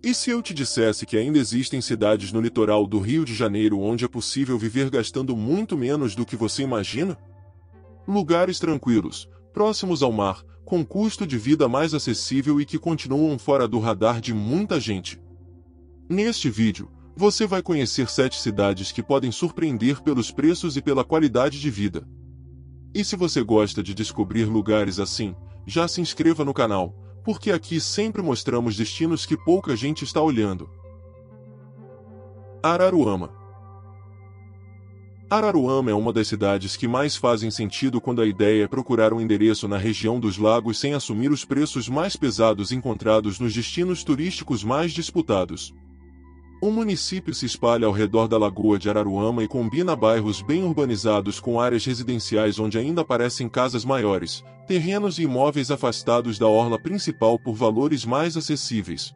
E se eu te dissesse que ainda existem cidades no litoral do Rio de Janeiro onde é possível viver gastando muito menos do que você imagina? Lugares tranquilos, próximos ao mar, com custo de vida mais acessível e que continuam fora do radar de muita gente. Neste vídeo, você vai conhecer 7 cidades que podem surpreender pelos preços e pela qualidade de vida. E se você gosta de descobrir lugares assim, já se inscreva no canal, porque aqui sempre mostramos destinos que pouca gente está olhando. Araruama. Araruama é uma das cidades que mais fazem sentido quando a ideia é procurar um endereço na região dos lagos sem assumir os preços mais pesados encontrados nos destinos turísticos mais disputados. O município se espalha ao redor da Lagoa de Araruama e combina bairros bem urbanizados com áreas residenciais onde ainda aparecem casas maiores, terrenos e imóveis afastados da orla principal por valores mais acessíveis.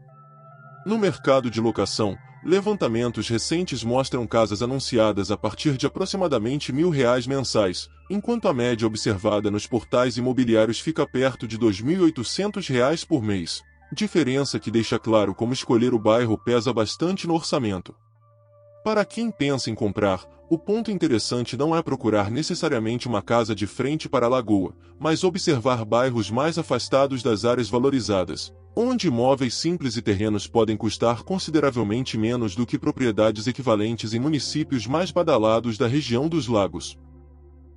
No mercado de locação, levantamentos recentes mostram casas anunciadas a partir de aproximadamente R$ 1.000 mensais, enquanto a média observada nos portais imobiliários fica perto de R$ 2.800 por mês. Diferença que deixa claro como escolher o bairro pesa bastante no orçamento. Para quem pensa em comprar, o ponto interessante não é procurar necessariamente uma casa de frente para a lagoa, mas observar bairros mais afastados das áreas valorizadas, onde imóveis simples e terrenos podem custar consideravelmente menos do que propriedades equivalentes em municípios mais badalados da região dos lagos.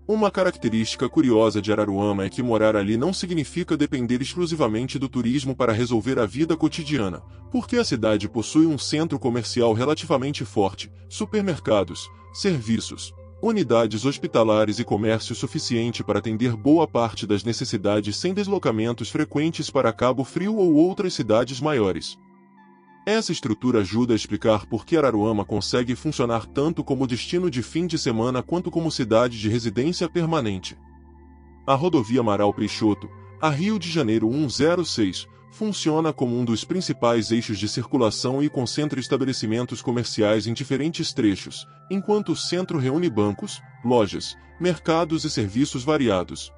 Uma característica curiosa de Araruama é que morar ali não significa depender exclusivamente do turismo para resolver a vida cotidiana, porque a cidade possui um centro comercial relativamente forte, supermercados, serviços, unidades hospitalares e comércio suficiente para atender boa parte das necessidades sem deslocamentos frequentes para Cabo Frio ou outras cidades maiores. Essa estrutura ajuda a explicar por que Araruama consegue funcionar tanto como destino de fim de semana quanto como cidade de residência permanente. A rodovia Amaral Peixoto, a Rio de Janeiro 106, funciona como um dos principais eixos de circulação e concentra estabelecimentos comerciais em diferentes trechos, enquanto o centro reúne bancos, lojas, mercados e serviços variados.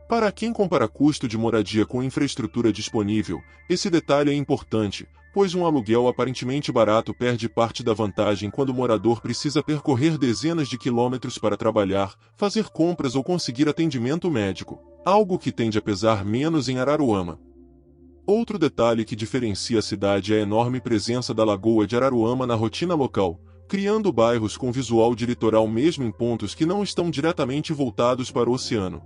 Para quem compara custo de moradia com infraestrutura disponível, esse detalhe é importante, pois um aluguel aparentemente barato perde parte da vantagem quando o morador precisa percorrer dezenas de quilômetros para trabalhar, fazer compras ou conseguir atendimento médico, algo que tende a pesar menos em Araruama. Outro detalhe que diferencia a cidade é a enorme presença da Lagoa de Araruama na rotina local, criando bairros com visual de litoral mesmo em pontos que não estão diretamente voltados para o oceano.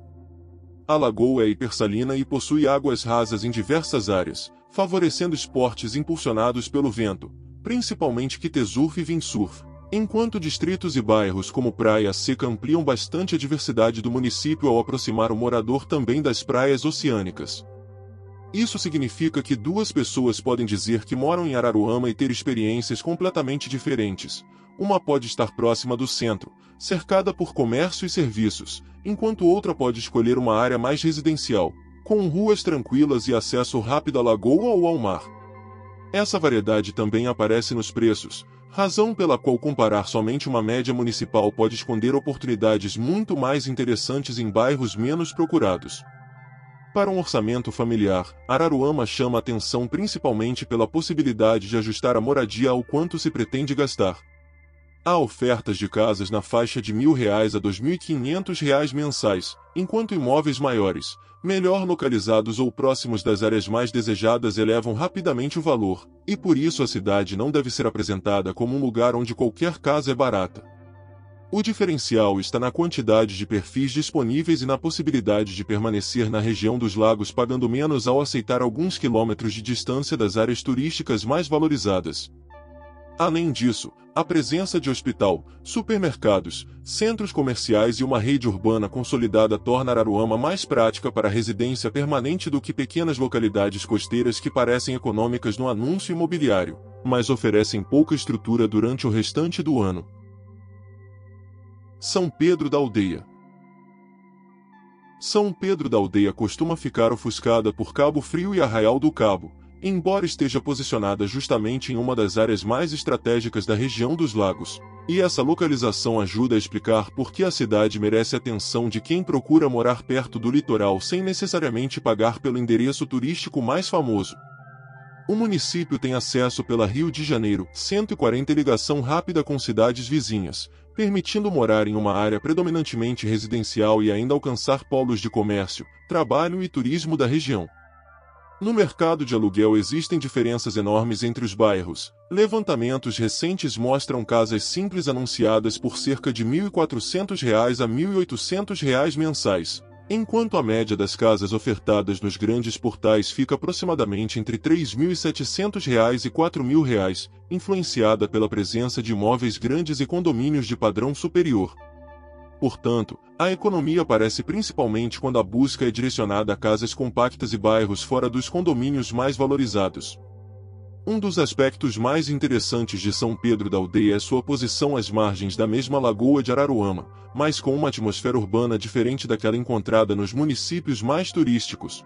A lagoa é hipersalina e possui águas rasas em diversas áreas, favorecendo esportes impulsionados pelo vento, principalmente kitesurf e windsurf, enquanto distritos e bairros como Praia Seca ampliam bastante a diversidade do município ao aproximar o morador também das praias oceânicas. Isso significa que duas pessoas podem dizer que moram em Araruama e ter experiências completamente diferentes. Uma pode estar próxima do centro, cercada por comércio e serviços, enquanto outra pode escolher uma área mais residencial, com ruas tranquilas e acesso rápido à lagoa ou ao mar. Essa variedade também aparece nos preços, razão pela qual comparar somente uma média municipal pode esconder oportunidades muito mais interessantes em bairros menos procurados. Para um orçamento familiar, Araruama chama atenção principalmente pela possibilidade de ajustar a moradia ao quanto se pretende gastar. Há ofertas de casas na faixa de R$ 1.000 a R$ 2.500 mensais, enquanto imóveis maiores, melhor localizados ou próximos das áreas mais desejadas elevam rapidamente o valor, e por isso a cidade não deve ser apresentada como um lugar onde qualquer casa é barata. O diferencial está na quantidade de perfis disponíveis e na possibilidade de permanecer na região dos lagos pagando menos ao aceitar alguns quilômetros de distância das áreas turísticas mais valorizadas. Além disso, a presença de hospital, supermercados, centros comerciais e uma rede urbana consolidada torna Araruama mais prática para a residência permanente do que pequenas localidades costeiras que parecem econômicas no anúncio imobiliário, mas oferecem pouca estrutura durante o restante do ano. São Pedro da Aldeia. São Pedro da Aldeia costuma ficar ofuscada por Cabo Frio e Arraial do Cabo, embora esteja posicionada justamente em uma das áreas mais estratégicas da região dos lagos, e essa localização ajuda a explicar por que a cidade merece a atenção de quem procura morar perto do litoral sem necessariamente pagar pelo endereço turístico mais famoso. O município tem acesso pela Rio de Janeiro 140 e ligação rápida com cidades vizinhas, permitindo morar em uma área predominantemente residencial e ainda alcançar polos de comércio, trabalho e turismo da região. No mercado de aluguel existem diferenças enormes entre os bairros. Levantamentos recentes mostram casas simples anunciadas por cerca de R$ 1.400 a R$ 1.800 mensais, enquanto a média das casas ofertadas nos grandes portais fica aproximadamente entre R$ 3.700 e R$ 4.000, influenciada pela presença de imóveis grandes e condomínios de padrão superior. Portanto, a economia aparece principalmente quando a busca é direcionada a casas compactas e bairros fora dos condomínios mais valorizados. Um dos aspectos mais interessantes de São Pedro da Aldeia é sua posição às margens da mesma Lagoa de Araruama, mas com uma atmosfera urbana diferente daquela encontrada nos municípios mais turísticos.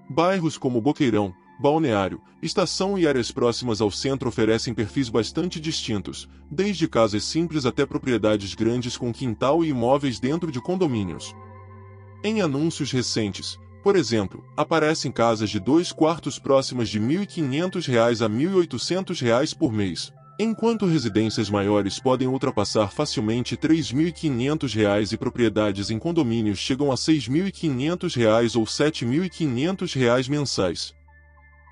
Bairros como Boqueirão, Balneário, Estação e áreas próximas ao centro oferecem perfis bastante distintos, desde casas simples até propriedades grandes com quintal e imóveis dentro de condomínios. Em anúncios recentes, por exemplo, aparecem casas de 2 quartos próximas de R$ 1.500 a R$ 1.800 por mês, enquanto residências maiores podem ultrapassar facilmente R$ 3.500 e propriedades em condomínios chegam a R$ 6.500 ou R$ 7.500 mensais.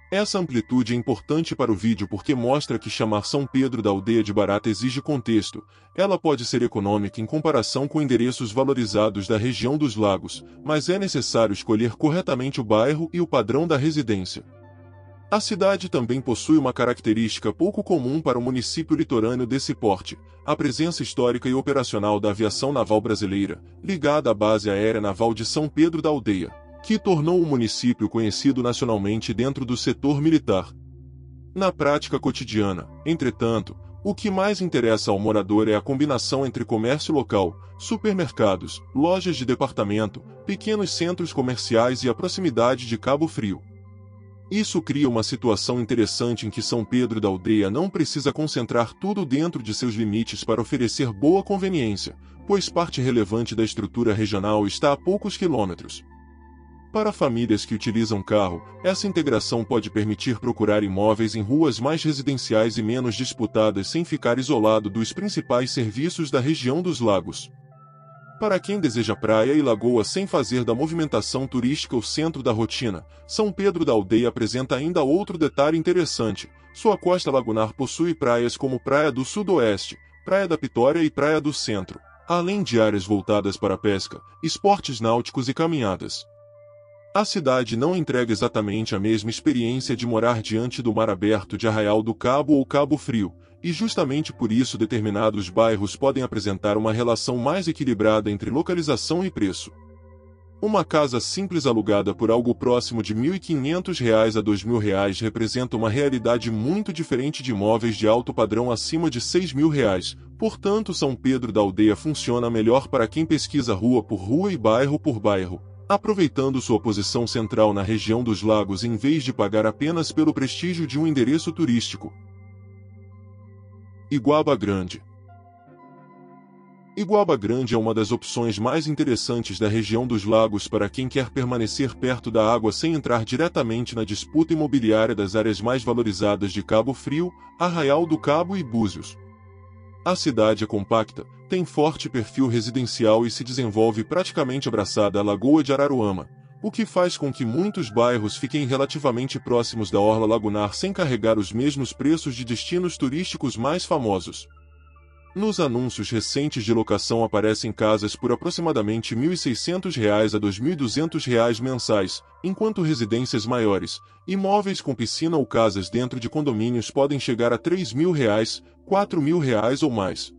Essa amplitude é importante para o vídeo porque mostra que chamar São Pedro da Aldeia de barata exige contexto. Ela pode ser econômica em comparação com endereços valorizados da região dos lagos, mas é necessário escolher corretamente o bairro e o padrão da residência. A cidade também possui uma característica pouco comum para um município litorâneo desse porte: a presença histórica e operacional da aviação naval brasileira, ligada à Base Aérea Naval de São Pedro da Aldeia, que tornou o município conhecido nacionalmente dentro do setor militar. Na prática cotidiana, entretanto, o que mais interessa ao morador é a combinação entre comércio local, supermercados, lojas de departamento, pequenos centros comerciais e a proximidade de Cabo Frio. Isso cria uma situação interessante em que São Pedro da Aldeia não precisa concentrar tudo dentro de seus limites para oferecer boa conveniência, pois parte relevante da estrutura regional está a poucos quilômetros. Para famílias que utilizam carro, essa integração pode permitir procurar imóveis em ruas mais residenciais e menos disputadas sem ficar isolado dos principais serviços da região dos lagos. Para quem deseja praia e lagoa sem fazer da movimentação turística o centro da rotina, São Pedro da Aldeia apresenta ainda outro detalhe interessante: sua costa lagunar possui praias como Praia do Sudoeste, Praia da Pitória e Praia do Centro, além de áreas voltadas para pesca, esportes náuticos e caminhadas. A cidade não entrega exatamente a mesma experiência de morar diante do mar aberto de Arraial do Cabo ou Cabo Frio, e justamente por isso determinados bairros podem apresentar uma relação mais equilibrada entre localização e preço. Uma casa simples alugada por algo próximo de R$ 1.500 a R$ 2.000 representa uma realidade muito diferente de imóveis de alto padrão acima de R$ 6.000, portanto São Pedro da Aldeia funciona melhor para quem pesquisa rua por rua e bairro por bairro, aproveitando sua posição central na região dos lagos em vez de pagar apenas pelo prestígio de um endereço turístico. Iguaba Grande. Iguaba Grande é uma das opções mais interessantes da região dos lagos para quem quer permanecer perto da água sem entrar diretamente na disputa imobiliária das áreas mais valorizadas de Cabo Frio, Arraial do Cabo e Búzios. A cidade é compacta, tem forte perfil residencial e se desenvolve praticamente abraçada à Lagoa de Araruama, o que faz com que muitos bairros fiquem relativamente próximos da orla lagunar sem carregar os mesmos preços de destinos turísticos mais famosos. Nos anúncios recentes de locação aparecem casas por aproximadamente R$ 1.600 a R$ 2.200 mensais, enquanto residências maiores, imóveis com piscina ou casas dentro de condomínios podem chegar a R$ 3.000, R$ 4.000 ou mais.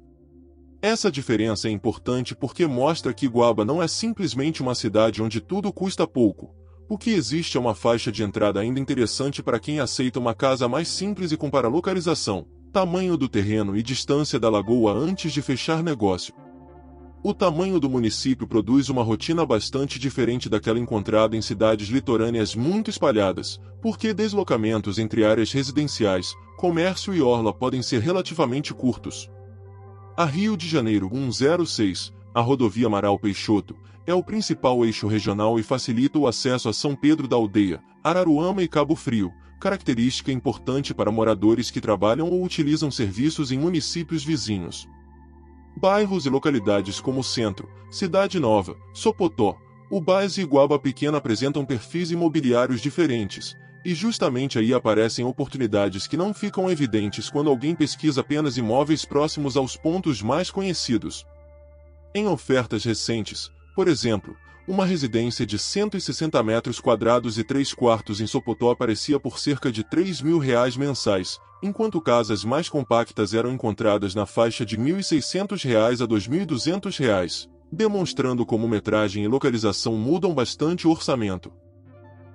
Essa diferença é importante porque mostra que Iguaba não é simplesmente uma cidade onde tudo custa pouco. O que existe é uma faixa de entrada ainda interessante para quem aceita uma casa mais simples e compara localização, tamanho do terreno e distância da lagoa antes de fechar negócio. O tamanho do município produz uma rotina bastante diferente daquela encontrada em cidades litorâneas muito espalhadas, porque deslocamentos entre áreas residenciais, comércio e orla podem ser relativamente curtos. A Rio de Janeiro 106, a rodovia Amaral Peixoto, é o principal eixo regional e facilita o acesso a São Pedro da Aldeia, Araruama e Cabo Frio, característica importante para moradores que trabalham ou utilizam serviços em municípios vizinhos. Bairros e localidades como Centro, Cidade Nova, Sopotó, Ubás e Iguaba Pequena apresentam perfis imobiliários diferentes, e justamente aí aparecem oportunidades que não ficam evidentes quando alguém pesquisa apenas imóveis próximos aos pontos mais conhecidos. Em ofertas recentes, por exemplo, uma residência de 160 metros quadrados e 3 quartos em Sopotó aparecia por cerca de R$ 3.000 mensais, enquanto casas mais compactas eram encontradas na faixa de R$ 1.600 a R$ 2.200, demonstrando como metragem e localização mudam bastante o orçamento.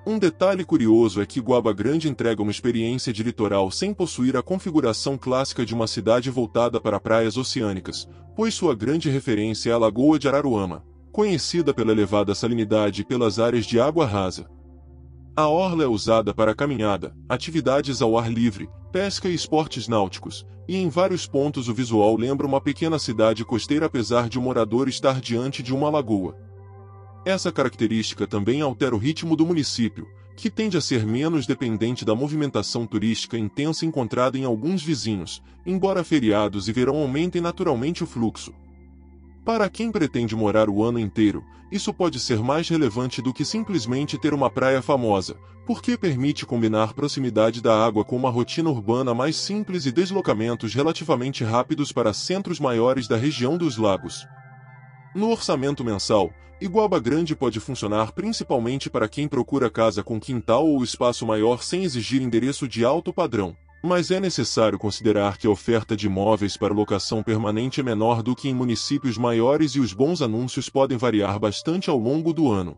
Um detalhe curioso é que Iguaba Grande entrega uma experiência de litoral sem possuir a configuração clássica de uma cidade voltada para praias oceânicas, pois sua grande referência é a Lagoa de Araruama, conhecida pela elevada salinidade e pelas áreas de água rasa. A orla é usada para caminhada, atividades ao ar livre, pesca e esportes náuticos, e em vários pontos o visual lembra uma pequena cidade costeira apesar de o morador estar diante de uma lagoa. Essa característica também altera o ritmo do município, que tende a ser menos dependente da movimentação turística intensa encontrada em alguns vizinhos, embora feriados e verão aumentem naturalmente o fluxo. Para quem pretende morar o ano inteiro, isso pode ser mais relevante do que simplesmente ter uma praia famosa, porque permite combinar proximidade da água com uma rotina urbana mais simples e deslocamentos relativamente rápidos para centros maiores da região dos lagos. No orçamento mensal, Iguaba Grande pode funcionar principalmente para quem procura casa com quintal ou espaço maior sem exigir endereço de alto padrão. Mas é necessário considerar que a oferta de imóveis para locação permanente é menor do que em municípios maiores e os bons anúncios podem variar bastante ao longo do ano.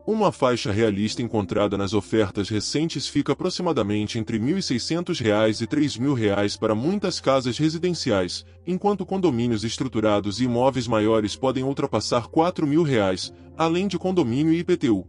Uma faixa realista encontrada nas ofertas recentes fica aproximadamente entre R$ 1.600 e R$ 3.000 para muitas casas residenciais, enquanto condomínios estruturados e imóveis maiores podem ultrapassar R$ 4.000, além de condomínio e IPTU.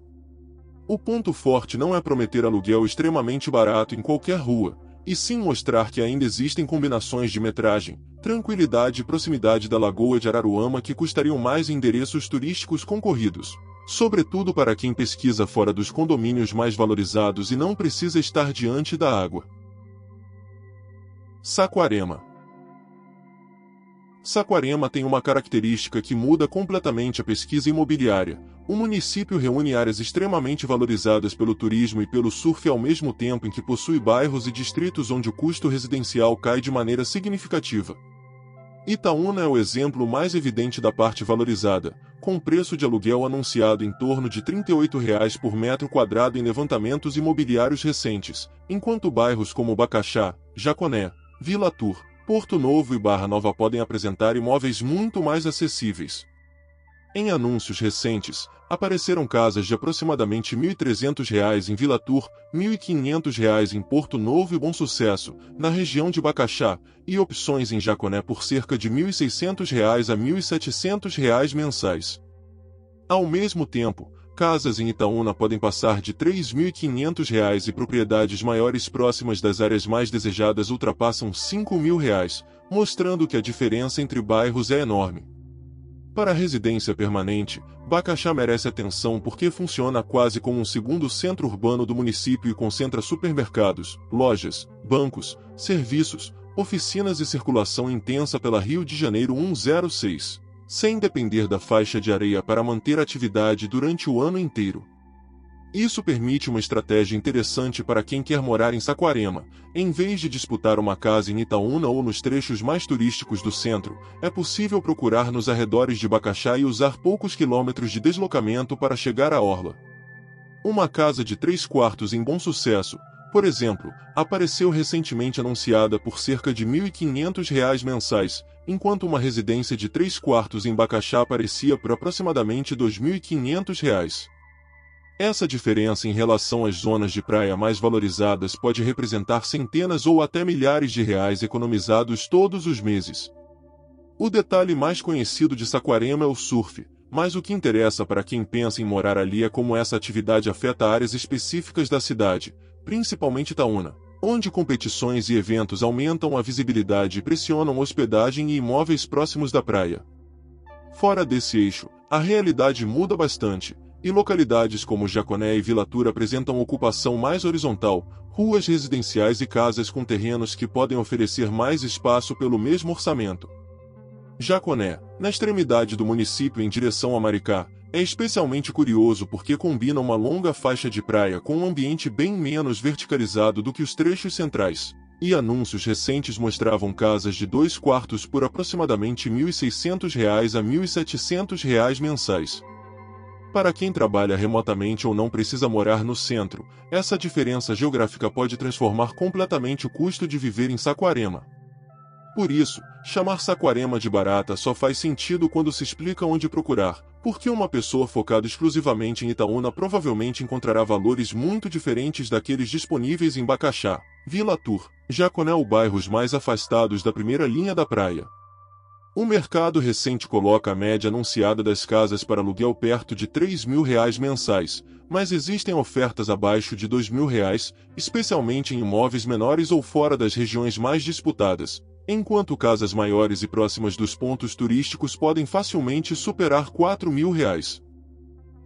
O ponto forte não é prometer aluguel extremamente barato em qualquer rua, e sim mostrar que ainda existem combinações de metragem, tranquilidade e proximidade da Lagoa de Araruama que custariam mais em endereços turísticos concorridos, sobretudo para quem pesquisa fora dos condomínios mais valorizados e não precisa estar diante da água. Saquarema. Saquarema tem uma característica que muda completamente a pesquisa imobiliária. O município reúne áreas extremamente valorizadas pelo turismo e pelo surf ao mesmo tempo em que possui bairros e distritos onde o custo residencial cai de maneira significativa. Itaúna é o exemplo mais evidente da parte valorizada, com preço de aluguel anunciado em torno de R$ 38 por metro quadrado em levantamentos imobiliários recentes, enquanto bairros como Bacaxá, Jaconé, Vila Tur, Porto Novo e Barra Nova podem apresentar imóveis muito mais acessíveis. Em anúncios recentes, apareceram casas de aproximadamente R$ 1.300 em Vila Tur, R$ 1.500 em Porto Novo e Bom Sucesso, na região de Bacaxá, e opções em Jaconé por cerca de R$ 1.600 a R$ 1.700 mensais. Ao mesmo tempo, casas em Itaúna podem passar de R$ 3.500 e propriedades maiores próximas das áreas mais desejadas ultrapassam R$ 5.000, mostrando que a diferença entre bairros é enorme. Para a residência permanente, Bacaxá merece atenção porque funciona quase como um segundo centro urbano do município e concentra supermercados, lojas, bancos, serviços, oficinas e circulação intensa pela Rio de Janeiro 106, sem depender da faixa de areia para manter atividade durante o ano inteiro. Isso permite uma estratégia interessante para quem quer morar em Saquarema. Em vez de disputar uma casa em Itaúna ou nos trechos mais turísticos do centro, é possível procurar nos arredores de Bacaxá e usar poucos quilômetros de deslocamento para chegar à orla. Uma casa de 3 quartos em Bom Sucesso, por exemplo, apareceu recentemente anunciada por cerca de R$ 1.500 mensais, enquanto uma residência de 3 quartos em Bacaxá aparecia por aproximadamente R$ 2.500. Essa diferença em relação às zonas de praia mais valorizadas pode representar centenas ou até milhares de reais economizados todos os meses. O detalhe mais conhecido de Saquarema é o surf, mas o que interessa para quem pensa em morar ali é como essa atividade afeta áreas específicas da cidade, principalmente Itaúna, onde competições e eventos aumentam a visibilidade e pressionam hospedagem e imóveis próximos da praia. Fora desse eixo, a realidade muda bastante. e localidades como Jaconé e Vila Tour apresentam ocupação mais horizontal, ruas residenciais e casas com terrenos que podem oferecer mais espaço pelo mesmo orçamento. Jaconé, na extremidade do município em direção a Maricá, é especialmente curioso porque combina uma longa faixa de praia com um ambiente bem menos verticalizado do que os trechos centrais, e anúncios recentes mostravam casas de 2 quartos por aproximadamente R$ 1.600 a R$ 1.700 mensais. Para quem trabalha remotamente ou não precisa morar no centro, essa diferença geográfica pode transformar completamente o custo de viver em Saquarema. Por isso, chamar Saquarema de barata só faz sentido quando se explica onde procurar, porque uma pessoa focada exclusivamente em Itaúna provavelmente encontrará valores muito diferentes daqueles disponíveis em Bacaxá, Vila Tour, Jaconé ou bairros mais afastados da primeira linha da praia. O mercado recente coloca a média anunciada das casas para aluguel perto de R$ 3.000 mensais, mas existem ofertas abaixo de R$ 2.000, especialmente em imóveis menores ou fora das regiões mais disputadas, enquanto casas maiores e próximas dos pontos turísticos podem facilmente superar R$ 4.000.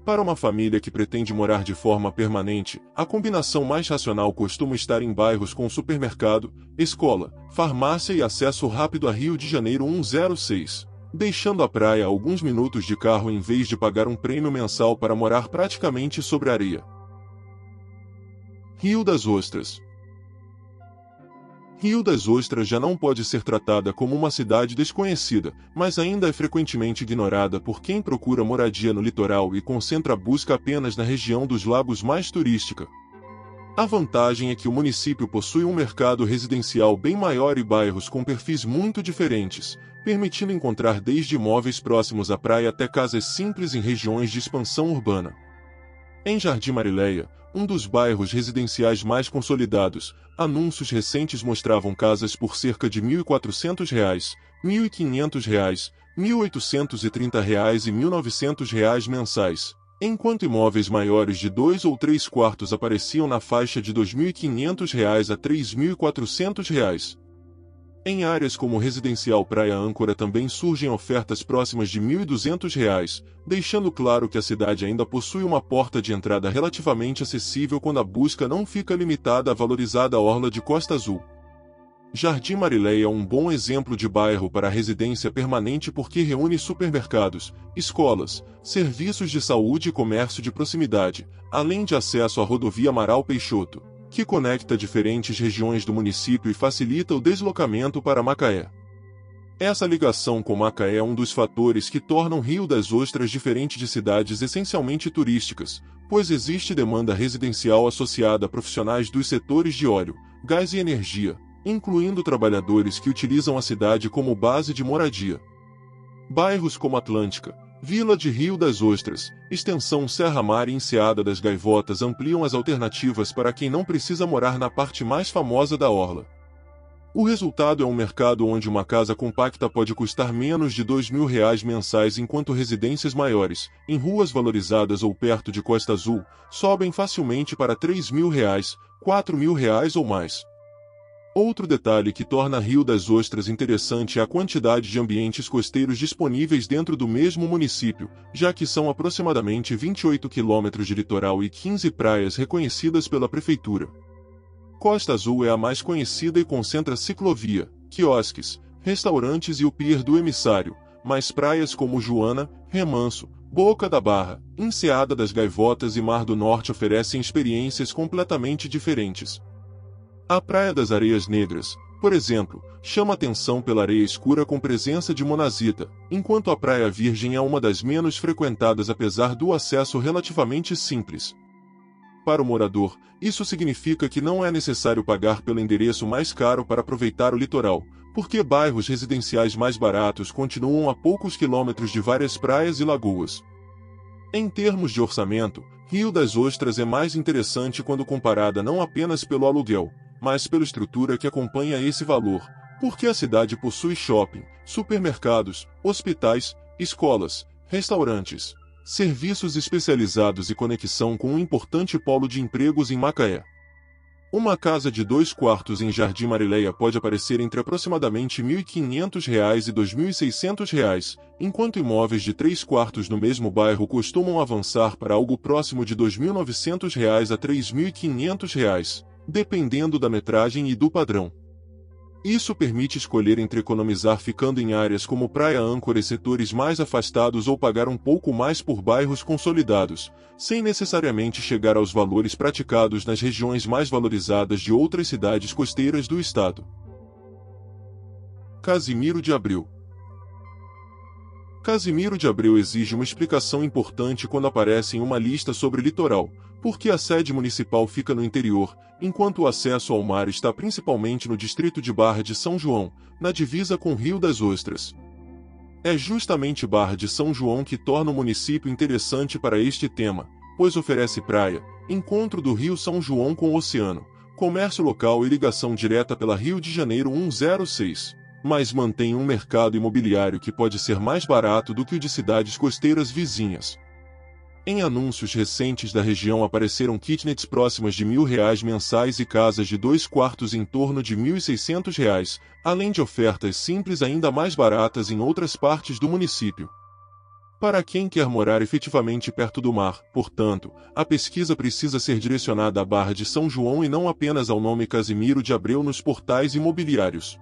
Para uma família que pretende morar de forma permanente, a combinação mais racional costuma estar em bairros com supermercado, escola, farmácia e acesso rápido a Rio de Janeiro 106, deixando a praia a alguns minutos de carro em vez de pagar um prêmio mensal para morar praticamente sobre a areia. Rio das Ostras. Rio das Ostras já não pode ser tratada como uma cidade desconhecida, mas ainda é frequentemente ignorada por quem procura moradia no litoral e concentra a busca apenas na região dos lagos mais turística. A vantagem é que o município possui um mercado residencial bem maior e bairros com perfis muito diferentes, permitindo encontrar desde imóveis próximos à praia até casas simples em regiões de expansão urbana. Em Jardim Marileia, um dos bairros residenciais mais consolidados, anúncios recentes mostravam casas por cerca de R$ 1.400, R$ 1.500, R$ 1.830 e R$ 1.900 mensais, enquanto imóveis maiores de 2 ou 3 quartos apareciam na faixa de R$ 2.500 a R$ 3.400. Em áreas como o residencial Praia Âncora também surgem ofertas próximas de R$ 1.200, deixando claro que a cidade ainda possui uma porta de entrada relativamente acessível quando a busca não fica limitada à valorizada orla de Costa Azul. Jardim Marileia é um bom exemplo de bairro para residência permanente porque reúne supermercados, escolas, serviços de saúde e comércio de proximidade, além de acesso à rodovia Amaral Peixoto, que conecta diferentes regiões do município e facilita o deslocamento para Macaé. Essa ligação com Macaé é um dos fatores que tornam Rio das Ostras diferente de cidades essencialmente turísticas, pois existe demanda residencial associada a profissionais dos setores de óleo, gás e energia, incluindo trabalhadores que utilizam a cidade como base de moradia. Bairros como Atlântica, Vila de Rio das Ostras, Extensão Serra Mar e Enseada das Gaivotas ampliam as alternativas para quem não precisa morar na parte mais famosa da orla. O resultado é um mercado onde uma casa compacta pode custar menos de R$ 2.000 mensais enquanto residências maiores, em ruas valorizadas ou perto de Costa Azul, sobem facilmente para R$ 3.000, R$ 4.000 ou mais. Outro detalhe que torna Rio das Ostras interessante é a quantidade de ambientes costeiros disponíveis dentro do mesmo município, já que são aproximadamente 28 quilômetros de litoral e 15 praias reconhecidas pela prefeitura. Costa Azul é a mais conhecida e concentra ciclovia, quiosques, restaurantes e o pier do Emissário, mas praias como Joana, Remanso, Boca da Barra, Enseada das Gaivotas e Mar do Norte oferecem experiências completamente diferentes. A Praia das Areias Negras, por exemplo, chama atenção pela areia escura com presença de monazita, enquanto a Praia Virgem é uma das menos frequentadas apesar do acesso relativamente simples. Para o morador, isso significa que não é necessário pagar pelo endereço mais caro para aproveitar o litoral, porque bairros residenciais mais baratos continuam a poucos quilômetros de várias praias e lagoas. Em termos de orçamento, Rio das Ostras é mais interessante quando comparada não apenas pelo aluguel, mas pela estrutura que acompanha esse valor, porque a cidade possui shopping, supermercados, hospitais, escolas, restaurantes, serviços especializados e conexão com um importante polo de empregos em Macaé. Uma casa de 2 quartos em Jardim Marileia pode aparecer entre aproximadamente R$ 1.500 e R$ 2.600, enquanto imóveis de 3 quartos no mesmo bairro costumam avançar para algo próximo de R$ 2.900 a R$ 3.500, dependendo da metragem e do padrão. Isso permite escolher entre economizar ficando em áreas como Praia Âncora e setores mais afastados ou pagar um pouco mais por bairros consolidados, sem necessariamente chegar aos valores praticados nas regiões mais valorizadas de outras cidades costeiras do estado. Casimiro de Abreu. Casimiro de Abreu exige uma explicação importante quando aparece em uma lista sobre litoral, porque a sede municipal fica no interior, enquanto o acesso ao mar está principalmente no distrito de Barra de São João, na divisa com Rio das Ostras. É justamente Barra de São João que torna o município interessante para este tema, pois oferece praia, encontro do Rio São João com o oceano, comércio local e ligação direta pela Rio de Janeiro 106, mas mantém um mercado imobiliário que pode ser mais barato do que o de cidades costeiras vizinhas. Em anúncios recentes da região apareceram kitnets próximas de R$ 1.000 mensais e casas de 2 quartos em torno de R$ 1.600, além de ofertas simples ainda mais baratas em outras partes do município. Para quem quer morar efetivamente perto do mar, portanto, a pesquisa precisa ser direcionada à Barra de São João e não apenas ao nome Casimiro de Abreu nos portais imobiliários.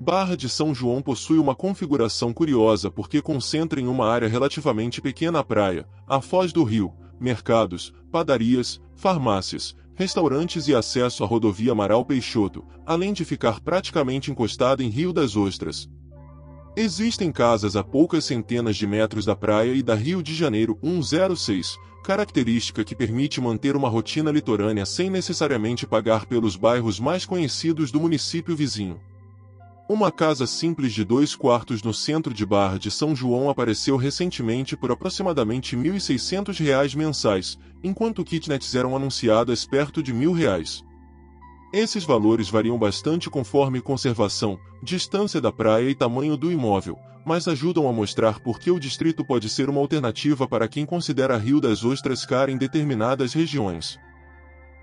Barra de São João possui uma configuração curiosa porque concentra em uma área relativamente pequena a praia, a foz do rio, mercados, padarias, farmácias, restaurantes e acesso à rodovia Amaral Peixoto, além de ficar praticamente encostada em Rio das Ostras. Existem casas a poucas centenas de metros da praia e da Rio de Janeiro 106, característica que permite manter uma rotina litorânea sem necessariamente pagar pelos bairros mais conhecidos do município vizinho. Uma casa simples de 2 quartos no centro de Barra de São João apareceu recentemente por aproximadamente R$ 1.600 mensais, enquanto kitnets eram anunciadas perto de R$ 1.000. Esses valores variam bastante conforme conservação, distância da praia e tamanho do imóvel, mas ajudam a mostrar por que o distrito pode ser uma alternativa para quem considera Rio das Ostras caro em determinadas regiões.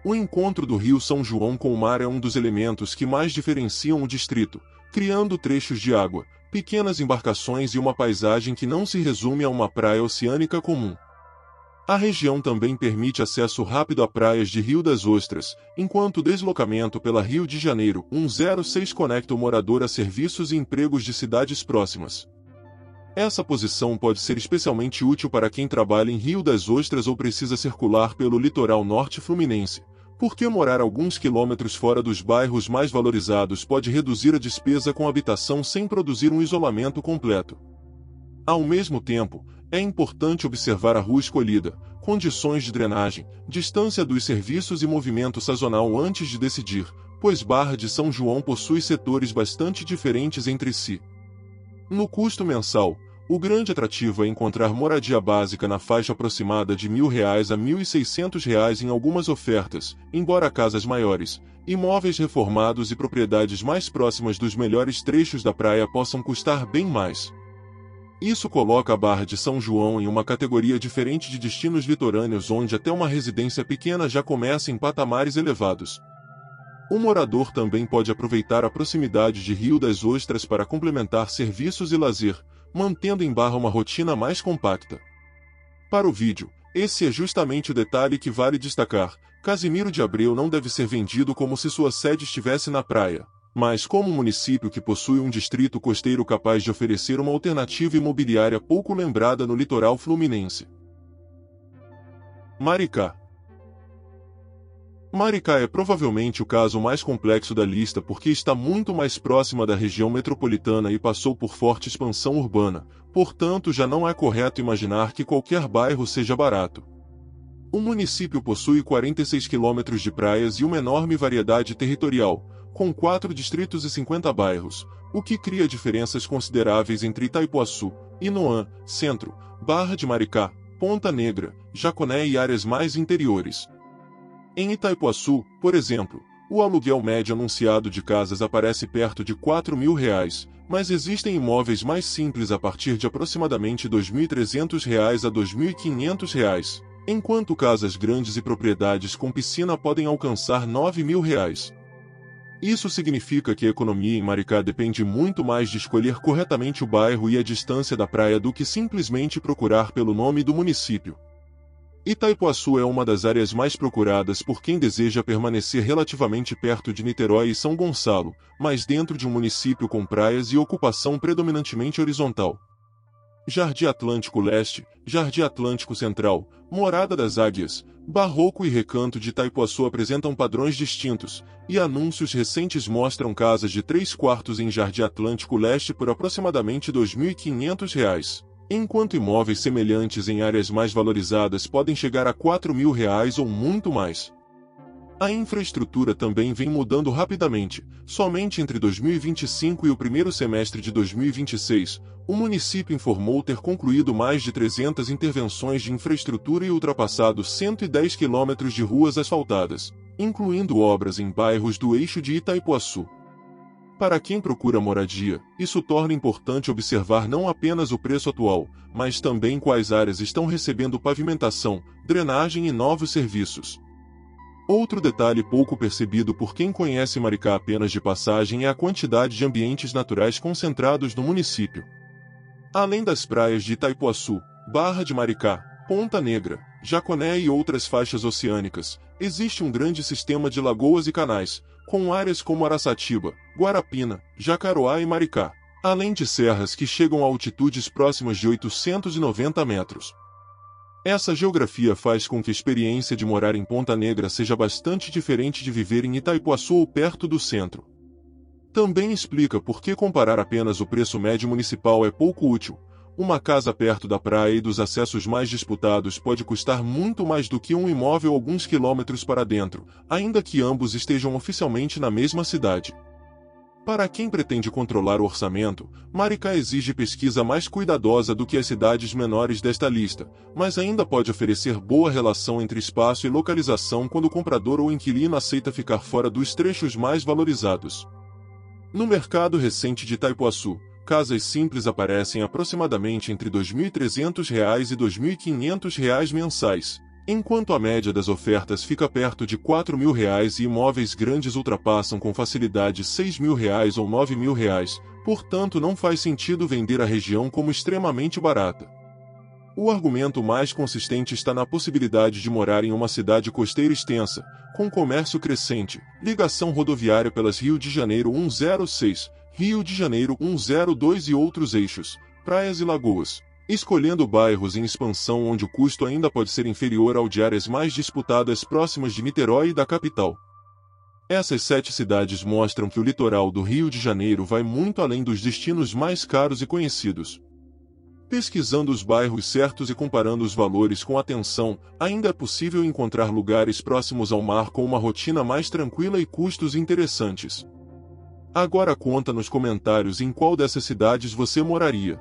O encontro do Rio São João com o mar é um dos elementos que mais diferenciam o distrito, criando trechos de água, pequenas embarcações e uma paisagem que não se resume a uma praia oceânica comum. A região também permite acesso rápido a praias de Rio das Ostras, enquanto o deslocamento pela Rio de Janeiro 106 conecta o morador a serviços e empregos de cidades próximas. Essa posição pode ser especialmente útil para quem trabalha em Rio das Ostras ou precisa circular pelo litoral norte fluminense, porque morar alguns quilômetros fora dos bairros mais valorizados pode reduzir a despesa com habitação sem produzir um isolamento completo. Ao mesmo tempo, é importante observar a rua escolhida, condições de drenagem, distância dos serviços e movimento sazonal antes de decidir, pois Barra de São João possui setores bastante diferentes entre si. No custo mensal, o grande atrativo é encontrar moradia básica na faixa aproximada de R$ 1.000 a R$ 1.600 em algumas ofertas, embora casas maiores, imóveis reformados e propriedades mais próximas dos melhores trechos da praia possam custar bem mais. Isso coloca a Barra de São João em uma categoria diferente de destinos litorâneos onde até uma residência pequena já começa em patamares elevados. O morador também pode aproveitar a proximidade de Rio das Ostras para complementar serviços e lazer, mantendo em Barra uma rotina mais compacta. Para o vídeo, esse é justamente o detalhe que vale destacar: Casimiro de Abreu não deve ser vendido como se sua sede estivesse na praia, mas como um município que possui um distrito costeiro capaz de oferecer uma alternativa imobiliária pouco lembrada no litoral fluminense. Maricá. Maricá é provavelmente o caso mais complexo da lista porque está muito mais próxima da região metropolitana e passou por forte expansão urbana, portanto já não é correto imaginar que qualquer bairro seja barato. O município possui 46 quilômetros de praias e uma enorme variedade territorial, com 4 distritos e 50 bairros, o que cria diferenças consideráveis entre Itaipuaçu, Inoã, Centro, Barra de Maricá, Ponta Negra, Jaconé e áreas mais interiores. Em Itaipuaçu, por exemplo, o aluguel médio anunciado de casas aparece perto de R$ 4.000, mas existem imóveis mais simples a partir de aproximadamente R$ 2.300 a R$ 2.500, enquanto casas grandes e propriedades com piscina podem alcançar R$ 9.000. Isso significa que a economia em Maricá depende muito mais de escolher corretamente o bairro e a distância da praia do que simplesmente procurar pelo nome do município. Itaipuaçu é uma das áreas mais procuradas por quem deseja permanecer relativamente perto de Niterói e São Gonçalo, mas dentro de um município com praias e ocupação predominantemente horizontal. Jardim Atlântico Leste, Jardim Atlântico Central, Morada das Águias, Barroco e Recanto de Itaipuaçu apresentam padrões distintos, e anúncios recentes mostram casas de 3 quartos em Jardim Atlântico Leste por aproximadamente R$ 2.500, enquanto imóveis semelhantes em áreas mais valorizadas podem chegar a R$ 4.000 ou muito mais. A infraestrutura também vem mudando rapidamente. Somente entre 2025 e o primeiro semestre de 2026, o município informou ter concluído mais de 300 intervenções de infraestrutura e ultrapassado 110 quilômetros de ruas asfaltadas, incluindo obras em bairros do eixo de Itaipuaçu. Para quem procura moradia, isso torna importante observar não apenas o preço atual, mas também quais áreas estão recebendo pavimentação, drenagem e novos serviços. Outro detalhe pouco percebido por quem conhece Maricá apenas de passagem é a quantidade de ambientes naturais concentrados no município. Além das praias de Itaipuaçu, Barra de Maricá, Ponta Negra, Jaconé e outras faixas oceânicas, existe um grande sistema de lagoas e canais, com áreas como Araçatiba, Guarapina, Jacaroá e Maricá, além de serras que chegam a altitudes próximas de 890 metros. Essa geografia faz com que a experiência de morar em Ponta Negra seja bastante diferente de viver em Itaipuaçu ou perto do centro. Também explica por que comparar apenas o preço médio municipal é pouco útil. Uma casa perto da praia e dos acessos mais disputados pode custar muito mais do que um imóvel alguns quilômetros para dentro, ainda que ambos estejam oficialmente na mesma cidade. Para quem pretende controlar o orçamento, Maricá exige pesquisa mais cuidadosa do que as cidades menores desta lista, mas ainda pode oferecer boa relação entre espaço e localização quando o comprador ou inquilino aceita ficar fora dos trechos mais valorizados. No mercado recente de Itaipuaçu, casas simples aparecem aproximadamente entre R$ 2.300 e R$ 2.500 mensais, enquanto a média das ofertas fica perto de R$ 4.000 e imóveis grandes ultrapassam com facilidade R$ 6.000 ou R$ 9.000, portanto não faz sentido vender a região como extremamente barata. O argumento mais consistente está na possibilidade de morar em uma cidade costeira extensa, com comércio crescente, ligação rodoviária pelas Rio de Janeiro 106, Rio de Janeiro 102 e outros eixos, praias e lagoas, escolhendo bairros em expansão onde o custo ainda pode ser inferior ao de áreas mais disputadas próximas de Niterói e da capital. Essas 7 cidades mostram que o litoral do Rio de Janeiro vai muito além dos destinos mais caros e conhecidos. Pesquisando os bairros certos e comparando os valores com atenção, ainda é possível encontrar lugares próximos ao mar com uma rotina mais tranquila e custos interessantes. Agora conta nos comentários em qual dessas cidades você moraria.